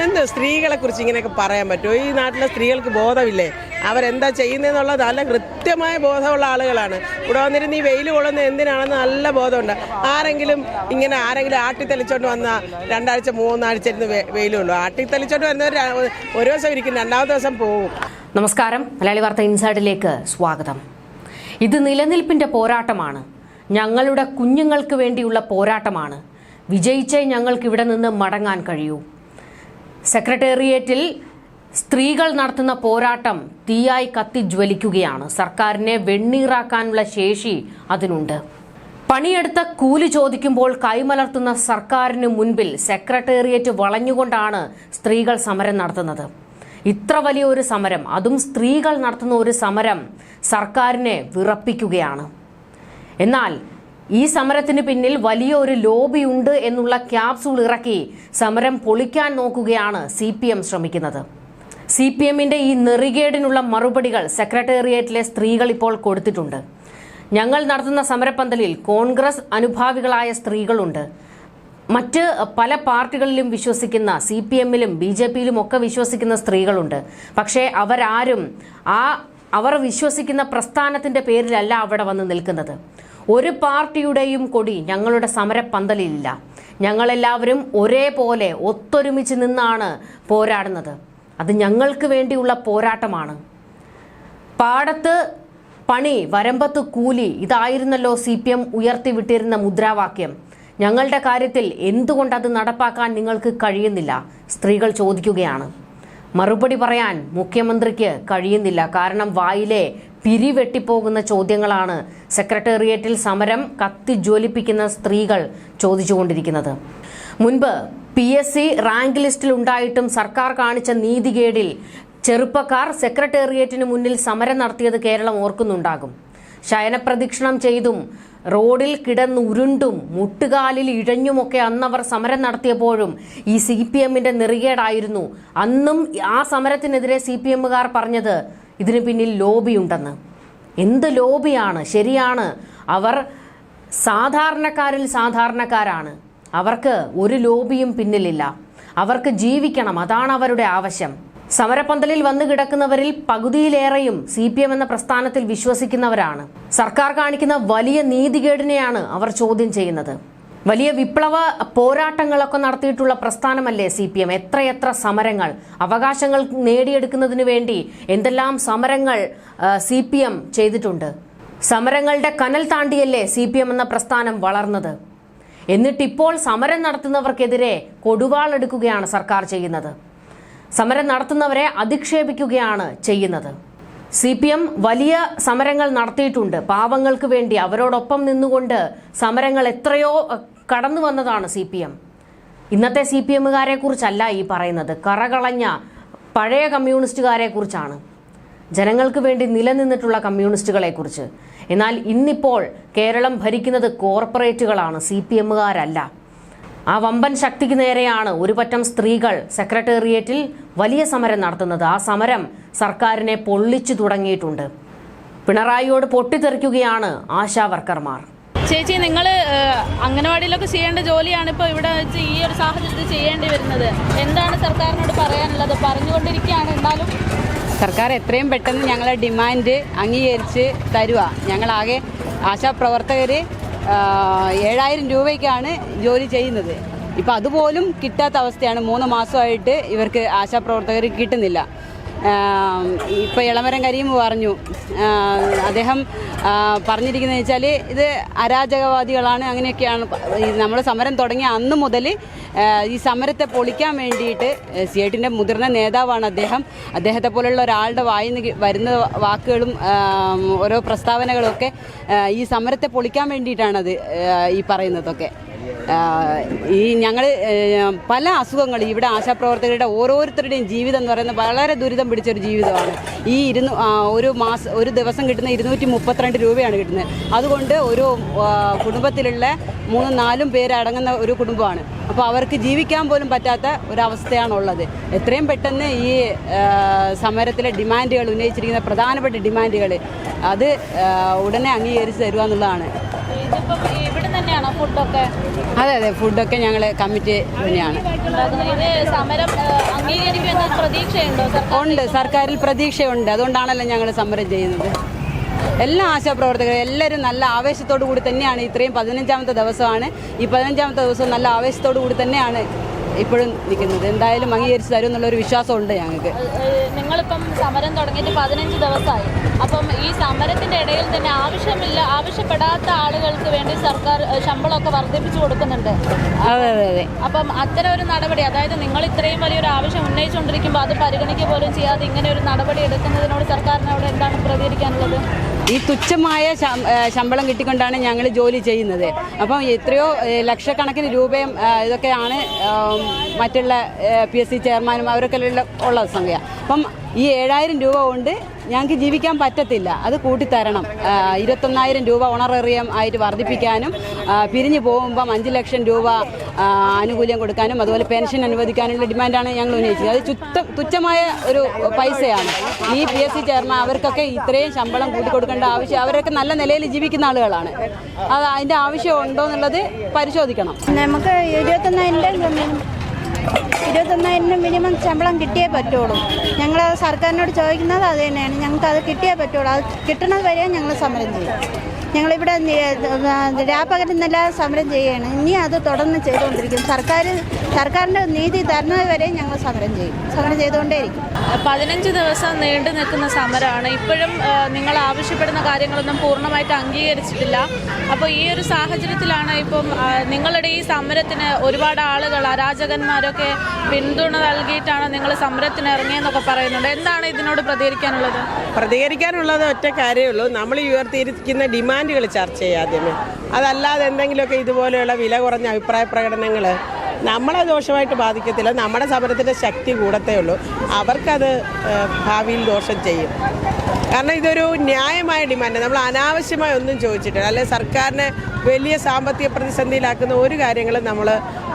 എന്ത് സ്ത്രീകളെ കുറിച്ച് ഇങ്ങനെയൊക്കെ പറയാൻ പറ്റുമോ? ഈ നാട്ടിലെ സ്ത്രീകൾക്ക് ബോധമില്ലേ? അവരെന്താ ചെയ്യുന്നതെന്നുള്ളത് നല്ല കൃത്യമായ ബോധമുള്ള ആളുകളാണ്. ഇവിടെ വന്നിരുന്ന് ഈ വെയിൽ കൊള്ളുന്നത് എന്തിനാണെന്ന് നല്ല ബോധമുണ്ട്. ആരെങ്കിലും ആട്ടിത്തെളിച്ചോണ്ട് വന്നാൽ 2 ആഴ്ച 3 ആഴ്ച ഇരുന്ന് വെയിലുള്ളൂ. ആട്ടിത്തെളിച്ചോണ്ട് വരുന്നവർ ഒരു ദിവസം ഇരിക്കും, 2ാമത്തെ ദിവസം പോകും. നമസ്കാരം, മലയാളി വാർത്ത ഇൻസൈഡിലേക്ക് സ്വാഗതം. ഇത് നിലനിൽപ്പിന്റെ പോരാട്ടമാണ്. ഞങ്ങളുടെ കുഞ്ഞുങ്ങൾക്ക് വേണ്ടിയുള്ള പോരാട്ടമാണ്. വിജയിച്ചേ ഞങ്ങൾക്ക് ഇവിടെ നിന്ന് മടങ്ങാൻ കഴിയൂ. സെക്രട്ടേറിയറ്റിൽ സ്ത്രീകൾ നടത്തുന്ന പോരാട്ടം തീയായി കത്തിജ്വലിക്കുകയാണ്. സർക്കാരിനെ വെണ്ണീറാക്കാനുള്ള ശേഷി അതിനുണ്ട്. പണിയെടുത്ത കൂലി ചോദിക്കുമ്പോൾ കൈമലർത്തുന്ന സർക്കാരിന് മുൻപിൽ സെക്രട്ടേറിയറ്റ് വളഞ്ഞുകൊണ്ടാണ് സ്ത്രീകൾ സമരം നടത്തുന്നത്. ഇത്ര വലിയ ഒരു സമരം, അതും സ്ത്രീകൾ നടത്തുന്ന ഒരു സമരം സർക്കാരിനെ വിറപ്പിക്കുകയാണ്. എന്നാൽ ഈ സമരത്തിന് പിന്നിൽ വലിയ ഒരു ലോബി ഉണ്ട് എന്നുള്ള ക്യാപ്സൂൾ ഇറക്കി സമരം പൊളിക്കാൻ നോക്കുകയാണ് CPM ശ്രമിക്കുന്നത്. CPMന്റെ ഈ നെറികേടിനുള്ള മറുപടികൾ സെക്രട്ടേറിയറ്റിലെ സ്ത്രീകൾ ഇപ്പോൾ കൊടുത്തിട്ടുണ്ട്. ഞങ്ങൾ നടത്തുന്ന സമരപ്പന്തലിൽ കോൺഗ്രസ് അനുഭാവികളായ സ്ത്രീകളുണ്ട്. മറ്റ് പല പാർട്ടികളിലും വിശ്വസിക്കുന്ന, CPMലും BJPയിലും ഒക്കെ വിശ്വസിക്കുന്ന സ്ത്രീകളുണ്ട്. പക്ഷേ അവരാരും അവർ വിശ്വസിക്കുന്ന പ്രസ്ഥാനത്തിന്റെ പേരിലല്ല അവിടെ വന്ന് നിൽക്കുന്നത്. ഒരു പാർട്ടിയുടെയും കൊടി ഞങ്ങളുടെ സമരപ്പന്തലിലില്ല. ഞങ്ങളെല്ലാവരും ഒരേപോലെ ഒത്തൊരുമിച്ച് നിന്നാണ് പോരാടുന്നത്. അത് ഞങ്ങൾക്ക് വേണ്ടിയുള്ള പോരാട്ടമാണ്. പാടത്ത് പണി, വരമ്പത്ത് കൂലി, ഇതായിരുന്നല്ലോ CPM ഉയർത്തിവിട്ടിരുന്ന മുദ്രാവാക്യം. ഞങ്ങളുടെ കാര്യത്തിൽ എന്തുകൊണ്ടത് നടപ്പാക്കാൻ നിങ്ങൾക്ക് കഴിയുന്നില്ല? സ്ത്രീകൾ ചോദിക്കുകയാണ്. മറുപടി പറയാൻ മുഖ്യമന്ത്രിക്ക് കഴിയുന്നില്ല. കാരണം വായിലെ പിരിവെട്ടിപ്പോകുന്ന ചോദ്യങ്ങളാണ് സെക്രട്ടേറിയറ്റിൽ സമരം കത്തിജ്വലിപ്പിക്കുന്ന സ്ത്രീകൾ ചോദിച്ചുകൊണ്ടിരിക്കുന്നത്. മുൻപ് PSC റാങ്ക് ലിസ്റ്റിൽ ഉണ്ടായിട്ടും സർക്കാർ കാണിച്ച നീതികേടിൽ ചെറുപ്പക്കാർ സെക്രട്ടേറിയറ്റിന് മുന്നിൽ സമരം നടത്തിയത് കേരളം ഓർക്കുന്നുണ്ടാകും. ശയനപ്രദക്ഷിണം ചെയ്തും റോഡിൽ കിടന്നുരുണ്ടും മുട്ടുകാലിൽ ഇഴഞ്ഞുമൊക്കെ അന്നവർ സമരം നടത്തിയപ്പോഴും ഈ CPMന്റെ നെറികേടായിരുന്നു. അന്നും ആ സമരത്തിനെതിരെ CPMകാർ പറഞ്ഞത് ഇതിന് പിന്നിൽ ലോബിയുണ്ടെന്ന്. എന്ത് ലോബിയാണ്? ശരിയാണ്, അവർ സാധാരണക്കാരിൽ സാധാരണക്കാരാണ്. അവർക്ക് ഒരു ലോബിയും പിന്നിലില്ല. അവർക്ക് ജീവിക്കണം, അതാണ് അവരുടെ ആവശ്യം. സമരപ്പന്തലിൽ വന്നു കിടക്കുന്നവരിൽ പകുതിയിലേറെയും CPM എന്ന പ്രസ്ഥാനത്തിൽ വിശ്വസിക്കുന്നവരാണ്. സർക്കാർ കാണിക്കുന്ന വലിയ നീതികേടിനെയാണ് അവർ ചോദ്യം ചെയ്യുന്നത്. വലിയ വിപ്ലവ പോരാട്ടങ്ങളൊക്കെ നടത്തിയിട്ടുള്ള പ്രസ്ഥാനമല്ലേ CPM? എത്രയെത്ര സമരങ്ങൾ, അവകാശങ്ങൾ നേടിയെടുക്കുന്നതിന് വേണ്ടി എന്തെല്ലാം സമരങ്ങൾ CPM ചെയ്തിട്ടുണ്ട്. സമരങ്ങളുടെ കനൽ താണ്ടിയല്ലേ CPM എന്ന പ്രസ്ഥാനം വളർന്നത്. എന്നിട്ടിപ്പോൾ സമരം നടത്തുന്നവർക്കെതിരെ കൊടുവാളെടുക്കുകയാണ് സർക്കാർ ചെയ്യുന്നത്. സമരം നടത്തുന്നവരെ അധിക്ഷേപിക്കുകയാണ് ചെയ്യുന്നത്. CPM വലിയ സമരങ്ങൾ നടത്തിയിട്ടുണ്ട് പാവങ്ങൾക്ക് വേണ്ടി. അവരോടൊപ്പം നിന്നുകൊണ്ട് സമരങ്ങൾ എത്രയോ കടന്നു വന്നതാണ് CPM. ഇന്നത്തെ CPMകാരെ കുറിച്ചല്ല ഈ പറയുന്നത്, കറകളഞ്ഞ പഴയ കമ്മ്യൂണിസ്റ്റുകാരെ കുറിച്ചാണ്, ജനങ്ങൾക്ക് വേണ്ടി നിലനിന്നിട്ടുള്ള കമ്മ്യൂണിസ്റ്റുകളെ കുറിച്ച്. എന്നാൽ ഇന്നിപ്പോൾ കേരളം ഭരിക്കുന്നത് കോർപ്പറേറ്റുകളാണ്, CPMകാരല്ല. ആ വമ്പൻ ശക്തിക്ക് നേരെയാണ് ഒരു പറ്റം സ്ത്രീകൾ സെക്രട്ടേറിയറ്റിൽ വലിയ സമരം നടത്തുന്നത്. ആ സമരം സർക്കാരിനെ പൊള്ളിച്ചു തുടങ്ങിയിട്ടുണ്ട്. പിണറായിയോട് പൊട്ടിത്തെറിക്കുകയാണ് ആശാ വർക്കർമാർ. ചേച്ചി, നിങ്ങൾ അംഗനവാടിയിലൊക്കെ ചെയ്യേണ്ട ജോലിയാണ് ഇപ്പോൾ ഇവിടെ വെച്ച് ഈ ഒരു സാഹചര്യത്തിൽ ചെയ്യേണ്ടി വരുന്നത്. എന്താണ് സർക്കാരിനോട് പറയാനുള്ളത്? പറഞ്ഞുകൊണ്ടിരിക്കുകയാണ്, എന്നാലും സർക്കാർ എത്രയും പെട്ടെന്ന് ഞങ്ങളെ ഡിമാൻഡ് അംഗീകരിച്ച് തരുക. ഞങ്ങളാകെ ആശാപ്രവർത്തകർ 7000 രൂപയ്ക്കാണ് ജോലി ചെയ്യുന്നത്. ഇപ്പം അതുപോലും കിട്ടാത്ത അവസ്ഥയാണ്. 3 മാസമായിട്ട് ഇവർക്ക് ആശാപ്രവർത്തകർ കിട്ടുന്നില്ല. ഇപ്പോൾ ഇളമരം കരീം പറഞ്ഞു, അദ്ദേഹം പറഞ്ഞിരിക്കുന്നത് വെച്ചാൽ ഇത് അരാജകവാദികളാണ്, അങ്ങനെയൊക്കെയാണ്. നമ്മൾ സമരം തുടങ്ങിയ അന്ന് മുതൽ ഈ സമരത്തെ പൊളിക്കാൻ വേണ്ടിയിട്ട് CITന്റെ മുതിർന്ന നേതാവാണ് അദ്ദേഹം. അദ്ദേഹത്തെ പോലുള്ള ഒരാളുടെ വായിൽ നിന്ന് വരുന്ന വാക്കുകളും ഓരോ പ്രസ്താവനകളൊക്കെ ഈ സമരത്തെ പൊളിക്കാൻ വേണ്ടിയിട്ടാണത് ഈ പറയുന്നതൊക്കെ. ഈ ഞങ്ങൾ പല അസുഖങ്ങൾ, ഇവിടെ ആശാപ്രവർത്തകരുടെ ഓരോരുത്തരുടെയും ജീവിതം എന്ന് പറയുന്നത് വളരെ ദുരിതം പിടിച്ചൊരു ജീവിതമാണ്. ഈ ഒരു ദിവസം കിട്ടുന്ന 232 രൂപയാണ് കിട്ടുന്നത്. അതുകൊണ്ട് ഒരു കുടുംബത്തിലുള്ള 3-4 പേരടങ്ങുന്ന ഒരു കുടുംബമാണ്. അപ്പോൾ അവർക്ക് ജീവിക്കാൻ പോലും പറ്റാത്ത ഒരവസ്ഥയാണുള്ളത്. എത്രയും പെട്ടെന്ന് ഈ സമരത്തിലെ ഡിമാൻഡുകൾ, ഉന്നയിച്ചിരിക്കുന്ന പ്രധാനപ്പെട്ട ഡിമാൻഡുകൾ അത് ഉടനെ അംഗീകരിച്ച് തരിക എന്നുള്ളതാണ്. ഫുഡൊക്കെ? അതെ, ഫുഡൊക്കെ ഞങ്ങൾ കമ്മിറ്റി തന്നെയാണ്. സമരം അംഗീകരിക്കുമെന്ന പ്രതീക്ഷയുണ്ടോ സർക്കാർ? ഉണ്ട്, സർക്കാരിൽ പ്രതീക്ഷയുണ്ട്. അതുകൊണ്ടാണല്ലോ ഞങ്ങൾ സമരം ചെയ്യുന്നത്. എല്ലാ ആശാപ്രവർത്തകരും എല്ലാവരും നല്ല ആവേശത്തോടു കൂടി തന്നെയാണ്. ഇത്രയും 15ാമത്തെ ദിവസമാണ്. ഈ 15ാമത്തെ ദിവസം നല്ല ആവേശത്തോടു കൂടി തന്നെയാണ് ഇപ്പോഴും നിൽക്കുന്നത്. എന്തായാലും അംഗീകരിച്ച് തരും എന്നുള്ളൊരു വിശ്വാസമുണ്ട് ഞങ്ങൾക്ക്. നിങ്ങളിപ്പം സമരം തുടങ്ങിയിട്ട് 15 ദിവസമായി. അപ്പം ഈ സമരത്തിന്റെ ഇടയിൽ തന്നെ ആവശ്യപ്പെടാത്ത ആളുകൾക്ക് വേണ്ടി സർക്കാർ ശമ്പളമൊക്കെ വർദ്ധിപ്പിച്ചു കൊടുക്കുന്നുണ്ട്. അതെ അതെ അതെ. അപ്പം അത്തരം ഒരു നടപടി, അതായത് നിങ്ങൾ ഇത്രയും വലിയൊരു ആവശ്യം ഉന്നയിച്ചുകൊണ്ടിരിക്കുമ്പോൾ അത് പരിഗണിക്കുക പോലും ചെയ്യാതെ ഇങ്ങനെ ഒരു നടപടി എടുക്കുന്നതിനോട് സർക്കാരിനോട് എന്താണ് പ്രതികരിക്കാനുള്ളത്? ഈ തുച്ഛമായ ശമ്പളം കിട്ടിക്കൊണ്ടാണ് ഞങ്ങൾ ജോലി ചെയ്യുന്നത്. അപ്പം എത്രയോ ലക്ഷക്കണക്കിന് രൂപയും ഇതൊക്കെയാണ് മറ്റുള്ള PSC ചെയർമാനും അവരൊക്കെ ഉള്ള സംഖ്യ. അപ്പം ഈ 7000 രൂപ കൊണ്ട് ഞങ്ങൾക്ക് ജീവിക്കാൻ പറ്റത്തില്ല. അത് കൂട്ടിത്തരണം. 21,000 രൂപ ഓണറേറിയം ആയിട്ട് വർദ്ധിപ്പിക്കാനും പിരിഞ്ഞു പോകുമ്പം 5 ലക്ഷം രൂപ ആനുകൂല്യം കൊടുക്കാനും അതുപോലെ പെൻഷൻ അനുവദിക്കാനുള്ള ഡിമാൻഡാണ് ഞങ്ങൾ ഉന്നയിച്ചത്. അത് തുച്ഛമായ ഒരു പൈസയാണ്. ഈ PSC ചെയർമാൻ അവർക്കൊക്കെ ഇത്രയും ശമ്പളം കൂട്ടിക്കൊടുക്കേണ്ട ആവശ്യം, അവരൊക്കെ നല്ല നിലയിൽ ജീവിക്കുന്ന ആളുകളാണ്. അത് അതിൻ്റെ ആവശ്യം ഉണ്ടോ എന്നുള്ളത് പരിശോധിക്കണം. നമുക്ക് 21,000 മിനിമം ശമ്പളം കിട്ടിയേ പറ്റുള്ളൂ. ഞങ്ങൾ സർക്കാരിനോട് ചോദിക്കുന്നത് അത് തന്നെയാണ്. ഞങ്ങൾക്ക് അത് കിട്ടിയേ പറ്റുള്ളൂ. അത് കിട്ടുന്നത് വരെ ഞങ്ങൾ സമരം ചെയ്യും. ഞങ്ങളിവിടെ രാപ്പകരുന്നല്ല സമരം ചെയ്യുകയാണ്. ഇനി അത് തുടർന്ന് ചെയ്തുകൊണ്ടിരിക്കും. സർക്കാരിൻ്റെ നീതി തരുന്നത് വരെ ഞങ്ങൾ സമരം ചെയ്തുകൊണ്ടേയിരിക്കും. 15 ദിവസം നീണ്ടു നിൽക്കുന്ന സമരമാണ്. ഇപ്പോഴും നിങ്ങൾ ആവശ്യപ്പെടുന്ന കാര്യങ്ങളൊന്നും പൂർണ്ണമായിട്ട് അംഗീകരിച്ചിട്ടില്ല. അപ്പോൾ ഈ ഒരു സാഹചര്യത്തിലാണ് ഇപ്പം നിങ്ങളുടെ ഈ സമരത്തിന് ഒരുപാട് ആളുകൾ, അരാജകന്മാരൊക്കെ പിന്തുണ നൽകിയിട്ടാണ് നിങ്ങൾ സമരത്തിന് ഇറങ്ങിയെന്നൊക്കെ പറയുന്നുണ്ട്. എന്താണ് ഇതിനോട് പ്രതികരിക്കാനുള്ളത്? ഒറ്റ കാര്യമേ ഉള്ളൂ. നമ്മൾ ഉയർത്തിയിരിക്കുന്ന ഡിമാൻഡുകൾ ചർച്ച ചെയ്യാദ്യമേ. അതല്ലാതെ എന്തെങ്കിലുമൊക്കെ ഇതുപോലെയുള്ള വില കുറഞ്ഞ അഭിപ്രായ പ്രകടനങ്ങൾ നമ്മളെ ദോഷമായിട്ട് ബാധിക്കത്തില്ല. നമ്മുടെ സമരത്തിൻ്റെ ശക്തി കൂടത്തേ ഉള്ളൂ. അവർക്കത് ഭാവിയിൽ ദോഷം ചെയ്യും. കാരണം ഇതൊരു ന്യായമായ ഡിമാൻഡ്. നമ്മൾ അനാവശ്യമായി ഒന്നും ചോദിച്ചിട്ടില്ല. അല്ലെങ്കിൽ സർക്കാരിനെ വലിയ സാമ്പത്തിക പ്രതിസന്ധിയിലാക്കുന്ന ഒരു കാര്യങ്ങളും നമ്മൾ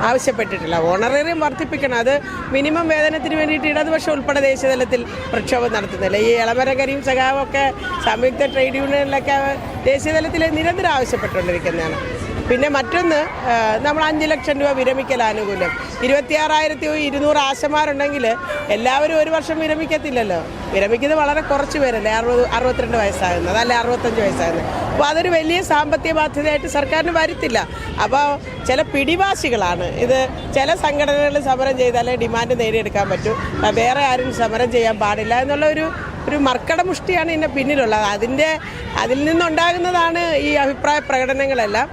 ആവശ്യപ്പെട്ടിട്ടില്ല. ഓണറേറിയം വർദ്ധിപ്പിക്കണം. അത് മിനിമം വേതനത്തിന് വേണ്ടിയിട്ട് ഇടതുപക്ഷം ഉൾപ്പെടെ ദേശീയതലത്തിൽ പ്രക്ഷോഭം നടത്തുന്നില്ല. ഈ എളമരം കരീം സഖാവൊക്കെ സംയുക്ത ട്രേഡ് യൂണിയനിലൊക്കെ ദേശീയതലത്തിൽ നിരന്തരം ആവശ്യപ്പെട്ടുകൊണ്ടിരിക്കുന്നതാണ്. പിന്നെ മറ്റൊന്ന്, നമ്മൾ 5 ലക്ഷം രൂപ വിരമിക്കൽ ആനുകൂല്യം. 26,200 ആശമാരുണ്ടെങ്കിൽ എല്ലാവരും ഒരു വർഷം വിരമിക്കത്തില്ലല്ലോ. വിരമിക്കുന്നത് വളരെ കുറച്ച് പേരല്ലേ, 62 വയസ്സാകുന്നത്, അല്ലെ 65 വയസ്സാകുന്നത്. അപ്പോൾ അതൊരു വലിയ സാമ്പത്തിക ബാധ്യതയായിട്ട് സർക്കാരിന് വരുത്തില്ല. അപ്പോൾ ചില പിടിവാശികളാണ് ഇത്. ചില സംഘടനകൾ സമരം ചെയ്താലേ ഡിമാൻഡ് നേടിയെടുക്കാൻ പറ്റൂ, വേറെ ആരും സമരം ചെയ്യാൻ പാടില്ല എന്നുള്ള ഒരു മർക്കടമുഷ്ടിയാണ് ഇതിൻ്റെ പിന്നിലുള്ളത്. അതിൽ നിന്നുണ്ടാകുന്നതാണ് ഈ അഭിപ്രായ പ്രകടനങ്ങളെല്ലാം.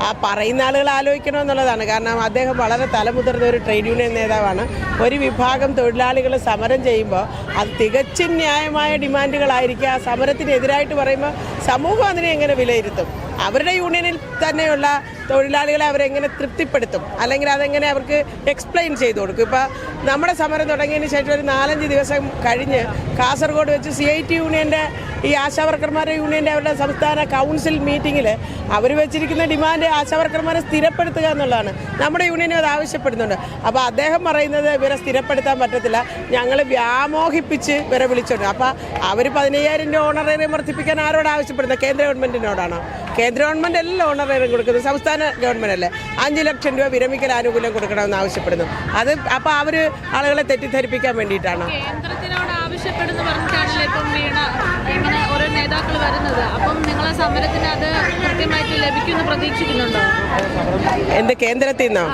ആ പറയുന്ന ആളുകൾ ആലോചിക്കണമെന്നുള്ളതാണ്. കാരണം അദ്ദേഹം വളരെ തലമുതിർന്ന ഒരു ട്രേഡ് യൂണിയൻ നേതാവാണ്. ഒരു വിഭാഗം തൊഴിലാളികൾ സമരം ചെയ്യുമ്പോൾ അത് തികച്ചും ന്യായമായ ഡിമാൻഡുകളായിരിക്കും. ആ സമരത്തിനെതിരായിട്ട് പറയുമ്പോൾ സമൂഹം അതിനെ എങ്ങനെ വിലയിരുത്തും? അവരുടെ യൂണിയനിൽ തന്നെയുള്ള തൊഴിലാളികളെ അവരെങ്ങനെ തൃപ്തിപ്പെടുത്തും? അല്ലെങ്കിൽ അതെങ്ങനെ അവർക്ക് എക്സ്പ്ലെയിൻ ചെയ്തു കൊടുക്കും? ഇപ്പോൾ നമ്മുടെ സമരം തുടങ്ങിയതിന് ശേഷം ഒരു 4-5 ദിവസം കഴിഞ്ഞ് കാസർഗോഡ് വെച്ച് CIT യൂണിയൻ്റെ, ഈ ആശാവർക്കർമാരുടെ യൂണിയൻ്റെ അവരുടെ സംസ്ഥാന കൗൺസിൽ മീറ്റിങ്ങിൽ അവർ വെച്ചിരിക്കുന്ന ഡിമാൻഡ് ആശാവർക്കർമാരെ സ്ഥിരപ്പെടുത്തുക എന്നുള്ളതാണ്. നമ്മുടെ യൂണിയനും അത് ആവശ്യപ്പെടുന്നുണ്ട്. അപ്പോൾ അദ്ദേഹം പറയുന്നത് ഇവരെ സ്ഥിരപ്പെടുത്താൻ പറ്റത്തില്ല, ഞങ്ങൾ വ്യാമോഹിപ്പിച്ച് ഇവരെ വിളിച്ചോണ്ട്. അപ്പോൾ അവർ 15,000 രൂപ ഓണറേറിയം വർദ്ധിപ്പിക്കാൻ ആരോട് ആവശ്യപ്പെടുന്നത്? കേന്ദ്ര ഗവൺമെൻറ്റിനോടാണോ? കേന്ദ്ര ഗവൺമെൻറ് അല്ല ഓണറേറിയം കൊടുക്കുന്നത്, സംസ്ഥാന ഗവൺമെൻറ് അല്ലേ. 5 ലക്ഷം രൂപ വിരമിക്കൽ ആനുകൂല്യം കൊടുക്കണമെന്ന് ആവശ്യപ്പെടുന്നു. അത് അപ്പോൾ അവർ ആളുകളെ തെറ്റിദ്ധരിപ്പിക്കാൻ വേണ്ടിയിട്ടാണ്. കേന്ദ്രത്തിനോട് ആവശ്യപ്പെടുന്നു പറഞ്ഞിട്ടാണല്ലോ ഇപ്പം ഇങ്ങനെ ഓരോ നേതാക്കൾ വരുന്നത്. അപ്പം നിങ്ങളെ സമരത്തിന് അത് കൃത്യമായിട്ട് ലഭിക്കുമെന്ന് പ്രതീക്ഷിക്കുന്നുണ്ടോ? എന്ത് കേന്ദ്രത്തിൽ നിന്നോ?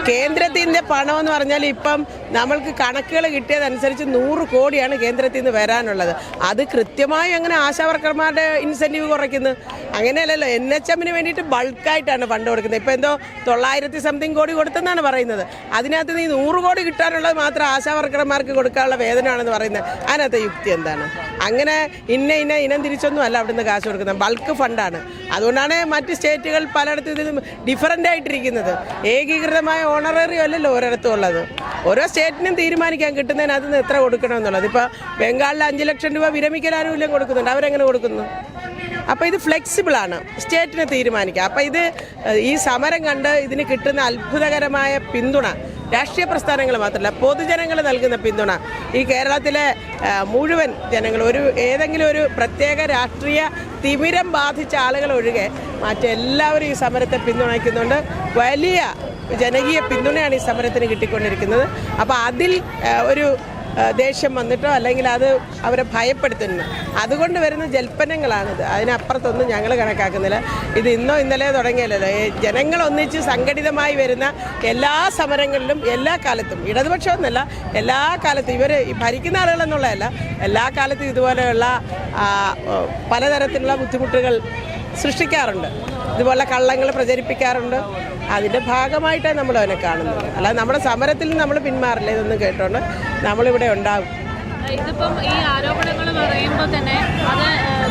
കേന്ദ്രത്തിൻ്റെ പണം എന്ന് പറഞ്ഞാൽ ഇപ്പം നമ്മൾക്ക് കണക്കുകൾ കിട്ടിയതനുസരിച്ച് 100 കോടിയാണ് കേന്ദ്രത്തിൽ നിന്ന് വരാനുള്ളത്. അത് കൃത്യമായി അങ്ങനെ ആശാവർക്കർമാരുടെ ഇൻസെൻറ്റീവ് കുറയ്ക്കുന്നു. അങ്ങനെയല്ലല്ലോ. NHM-ന് വേണ്ടിയിട്ട് ബൾക്കായിട്ടാണ് ഫണ്ട് കൊടുക്കുന്നത്. ഇപ്പോൾ എന്തോ 900-something കോടി കൊടുത്തെന്നാണ് പറയുന്നത്. അതിനകത്ത് നീ 100 കോടി കിട്ടാനുള്ളത് മാത്രം ആശാവർക്കർമാർക്ക് കൊടുക്കാനുള്ള വേതനമാണെന്ന് പറയുന്നത്. അതിനകത്ത് യുക്തി എന്താണ്? അങ്ങനെ ഇനം തിരിച്ചൊന്നും അല്ല അവിടുന്ന് കാശ് കൊടുക്കുന്നത്. ബൾക്ക് ഫണ്ടാണ്. അതുകൊണ്ടാണ് മറ്റ് സ്റ്റേറ്റുകൾ പലയിടത്തും ഇത് ഡിഫറൻ്റ് ആയിട്ടിരിക്കുന്നത്. ഏകീകൃതമായ ഓണറേറിയം അല്ലല്ലോ ഒരിടത്തും ഉള്ളത്. ഓരോ സ്റ്റേറ്റിനും തീരുമാനിക്കാൻ കിട്ടുന്നതിന് അതിന് എത്ര കൊടുക്കണമെന്നുള്ളത്. ഇപ്പോൾ ബംഗാളിൽ 5 ലക്ഷം രൂപ വിരമിക്കൽ ആനുകൂല്യം കൊടുക്കുന്നുണ്ട്. അവരെങ്ങനെ കൊടുക്കുന്നു? അപ്പോൾ ഇത് ഫ്ലെക്സിബിളാണ്, സ്റ്റേറ്റിന് തീരുമാനിക്കുക. അപ്പോൾ ഈ സമരം കണ്ട് ഇതിന് കിട്ടുന്ന അത്ഭുതകരമായ പിന്തുണ രാഷ്ട്രീയ പ്രസ്ഥാനങ്ങൾ മാത്രമല്ല, പൊതുജനങ്ങൾ നൽകുന്ന പിന്തുണ, ഈ കേരളത്തിലെ മുഴുവൻ ജനങ്ങൾ, ഏതെങ്കിലും ഒരു പ്രത്യേക രാഷ്ട്രീയ തിമിരം ബാധിച്ച ആളുകൾ ഒഴികെ മറ്റെല്ലാവരും ഈ സമരത്തെ പിന്തുണയ്ക്കുന്നുണ്ട്. വലിയ ജനകീയ പിന്തുണയാണ് ഈ സമരത്തിന് കിട്ടിക്കൊണ്ടിരിക്കുന്നത്. അപ്പോൾ അതിൽ ഒരു ദേഷ്യം വന്നിട്ടോ അല്ലെങ്കിൽ അത് അവരെ ഭയപ്പെടുത്തുന്നു, അതുകൊണ്ട് വരുന്ന ജൽപ്പനങ്ങളാണിത്. അതിനപ്പുറത്തൊന്നും ഞങ്ങൾ കണക്കാക്കുന്നില്ല. ഇത് ഇന്നോ ഇന്നലെയോ തുടങ്ങിയല്ലോ. ജനങ്ങൾ ഒന്നിച്ച് സംഘടിതമായി വരുന്ന എല്ലാ സമരങ്ങളിലും എല്ലാ കാലത്തും, ഇടതുപക്ഷമൊന്നുമല്ല, എല്ലാ കാലത്തും ഇവർ ഈ ഭരിക്കുന്ന ആളുകളെന്നുള്ളതല്ല, എല്ലാ കാലത്തും ഇതുപോലെയുള്ള പലതരത്തിലുള്ള ബുദ്ധിമുട്ടുകൾ സൃഷ്ടിക്കാറുണ്ട്, ഇതുപോലെ കള്ളങ്ങൾ പ്രചരിപ്പിക്കാറുണ്ട്. അതിൻ്റെ ഭാഗമായിട്ടാണ് നമ്മൾ അവനെ കാണുന്നത്. അല്ലാതെ നമ്മുടെ സമരത്തിൽ നിന്ന് നമ്മൾ പിന്മാറില്ല. ഇതൊന്നും കേട്ടോണ്ട് നമ്മളിവിടെ ഉണ്ടാകും. ഇതിപ്പം ഈ ആരോപണങ്ങൾ പറയുമ്പോൾ തന്നെ അത്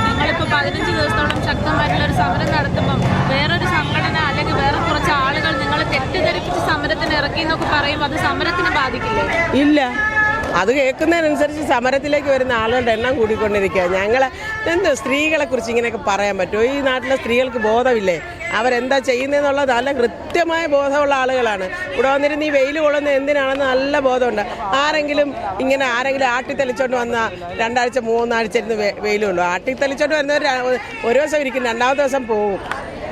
നിങ്ങളിപ്പോൾ 15 ദിവസത്തോളം ശക്തമായിട്ടുള്ള ഒരു സമരം നടത്തുമ്പം വേറൊരു സംഘടന അല്ലെങ്കിൽ വേറെ കുറച്ച് ആളുകൾ നിങ്ങളെ തെറ്റിദ്ധരിപ്പിച്ച് സമരത്തിന് ഇറക്കി എന്നൊക്കെ പറയുമ്പോൾ അത് സമരത്തിനെ ബാധിക്കില്ലേ? ഇല്ല, അത് കേൾക്കുന്നതിനനുസരിച്ച് സമരത്തിലേക്ക് വരുന്ന ആളുകളുടെ എണ്ണം കൂടിക്കൊണ്ടിരിക്കുക. ഞങ്ങൾ സ്ത്രീകളെ കുറിച്ച് ഇങ്ങനെയൊക്കെ പറയാൻ പറ്റുമോ? ഈ നാട്ടിലെ സ്ത്രീകൾക്ക് ബോധമില്ലേ? അവരെന്താ ചെയ്യുന്നതെന്നുള്ള നല്ല കൃത്യമായ ബോധമുള്ള ആളുകളാണ്. ഇവിടെ വന്നിരുന്ന് ഈ വെയിൽ കൊള്ളുന്നത് എന്തിനാണെന്ന് നല്ല ബോധമുണ്ട്. ആരെങ്കിലും ആട്ടിത്തെളിച്ചോണ്ട് വന്ന 2 ആഴ്ച 3 ആഴ്ച ഇരുന്ന് വെയിലുള്ളൂ. ആട്ടിത്തെളിച്ചോണ്ട് വരുന്നവർ ഒരു ദിവസം ഇരിക്കും, 2ാമത്തെ ദിവസം പോകും.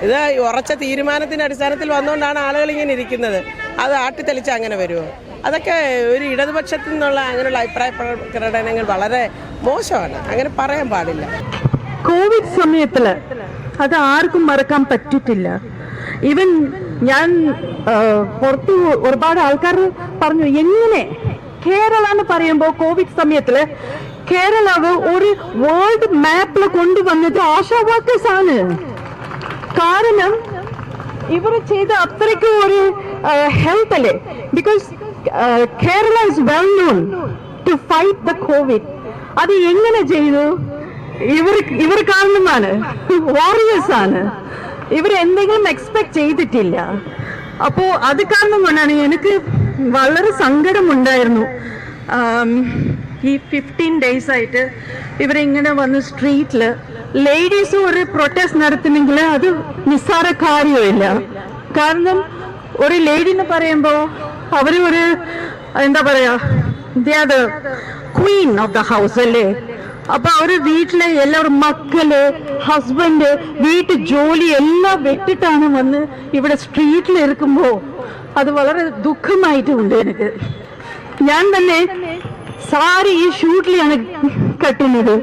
ഇത് ഉറച്ച തീരുമാനത്തിൻ്റെ അടിസ്ഥാനത്തിൽ വന്നുകൊണ്ടാണ് ആളുകൾ ഇങ്ങനെ ഇരിക്കുന്നത്. അത് ആട്ടിത്തെളിച്ച് അങ്ങനെ വരുമോ? അതൊക്കെ ഒരു ഇടതുപക്ഷത്തിൽ നിന്നുള്ള അങ്ങനെയുള്ള അഭിപ്രായ പ്രകടനങ്ങൾ വളരെ മോശമാണ്. അങ്ങനെ പറയാൻ പാടില്ല. കോവിഡ് സമയത്തിൽ അത് ആർക്കും മറക്കാൻ പറ്റിട്ടില്ല. ഈവൻ ഞാൻ പുറത്ത് ഒരുപാട് ആൾക്കാർ പറഞ്ഞു, എങ്ങനെ കേരള എന്ന് പറയുമ്പോൾ കോവിഡ് സമയത്തില് കേരളവ് ഒരു വേൾഡ് മാപ്പിൽ കൊണ്ടുവന്നത് ആശാ വർക്കേഴ്സ് ആണ്. കാരണം ഇവർ ചെയ്ത അത്രയ്ക്ക് ഒരു ഹെൽപ്പ് അല്ലേ. Because Kerala is well known to fight the Covid. അത് എങ്ങനെ ചെയ്തു? ഇവർ കാരണമാണ്, വാറിയേഴ്സ് ആണ്. ഇവർ എന്തെങ്കിലും എക്സ്പെക്ട് ചെയ്തിട്ടില്ല. അപ്പോ അത് കാരണം കൊണ്ടാണ് എനിക്ക് വളരെ സങ്കടമുണ്ടായിരുന്നു. ഈ 15 days ആയിട്ട് ഇവരിങ്ങനെ വന്ന് സ്ട്രീറ്റില് ലേഡീസ് ഒരു പ്രൊട്ടസ്റ്റ് നടത്തുന്നെങ്കിൽ അത് നിസ്സാര കാര്യമില്ല. കാരണം ഒരു ലേഡി എന്ന് പറയുമ്പോ അവര് ഒരു എന്താ പറയാ, ക്വീൻ ഓഫ് ദ ഹൗസ് അല്ലേ. അപ്പൊ അവര് വീട്ടിലെ എല്ലാവരും മക്കള്, ഹസ്ബൻഡ്, വീട്ടു ജോലി എല്ലാം വിട്ടിട്ടാണ് വന്ന് ഇവിടെ സ്ട്രീറ്റിൽ ഇരിക്കുമ്പോ അത് വളരെ ദുഃഖമായിട്ടുണ്ട് എനിക്ക്. ഞാൻ തന്നെ സാരി ഈ ഷൂട്ടിലാണ് കട്ടുന്നത്,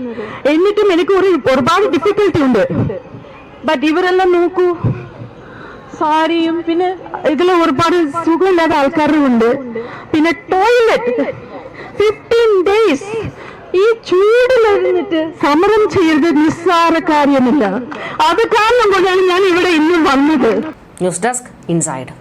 എന്നിട്ടും എനിക്ക് ഒരുപാട് ഡിഫിക്കൽട്ടി ഉണ്ട്. ബട്ട് ഇവരെല്ലാം നോക്കൂ, സാരിയും പിന്നെ ഇതിൽ ഒരുപാട് സുഖമില്ലാത്ത ആൾക്കാരും ഉണ്ട്. പിന്നെ ടോയ്ലറ്റ് 15 days ഈ ചൂടിലിരുന്നിട്ട് സമരം ചെയ്യരുത് നിസ്സാര കാര്യമില്ല. അത് കാരണം കൊണ്ടാണ് ഞാൻ ഇവിടെ ഇന്നും വന്നത്. News desk inside.